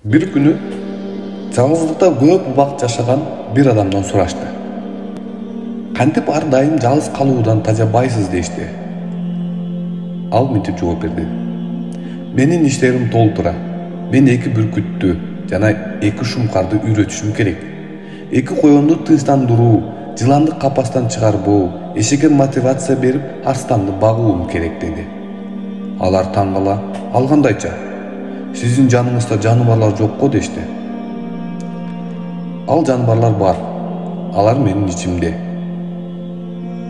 Bir күнү жалгыздыкта көп убакыт жашаган бир адамдан сурашты. Кантип ар дайым жалгыз калуудан тажабайсыз дешти. Ал мынтип жооп берди. Менин иштерим толтура. Мен 2 бүркүттү жана 2 шумкарды үйрөтүшүм керек. 2 коёнду тынчтандыруу, жыланды капастан чыгарбоо, эшикке мотивация берип арстанды багуум керек деди. Алар таң кала, ал кандайча? Сиздин жаныңызда жаныбарлар жокко дешти. Ал жаныбарлар бар. Алар менин ичимде.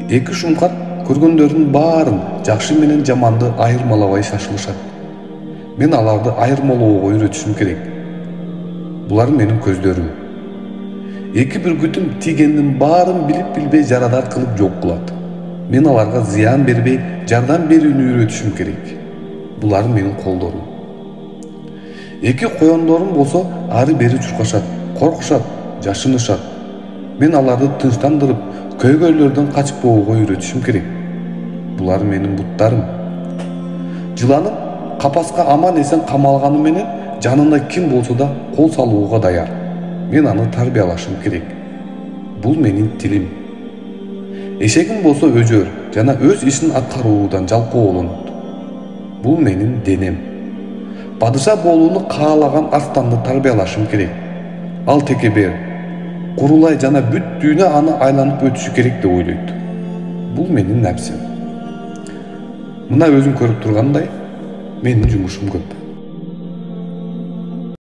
2 шумкар көргөндөрдүн баарын жакшы менен жаманды айырмалабай шашылышат. Мен аларды айырмалоого үйрөтүшүм керек. Булар менин көздөрүм. 2 бүркүтүм тийгендин баарын билип-билбей жарадар кылып жок кылат. Мен аларга зыян бербей, жардам берүүнү үйрөтүшүм керек. Булар менин колдорум. 2 коёндорум болсо ары бери чуркашат, коркушат, жашынышат. Мен аларды тынчтандырып, көйгөйлөрдөн качпоого үйрөтүшүм керек. Булар менин буттарым. Жыланым капаска аман-эсен камалганы менен жанына ким болсо да кол салууга даяр. Мен аны тарбиялашым керек. Бул менин тилим. Эшегим болсо өжөр жана өз ишин аткаруудан жалкоолонот. Бул менин денем. Падыша болууну каалаган арстанды тарбиялашым керек. Ал текебер, курулай жана бүт дүйнө аны айланып өтүшү керек деп ойлойт. Бул менин нәпсим. Мына өзүң көрүп тургандай, менин жумушум көп.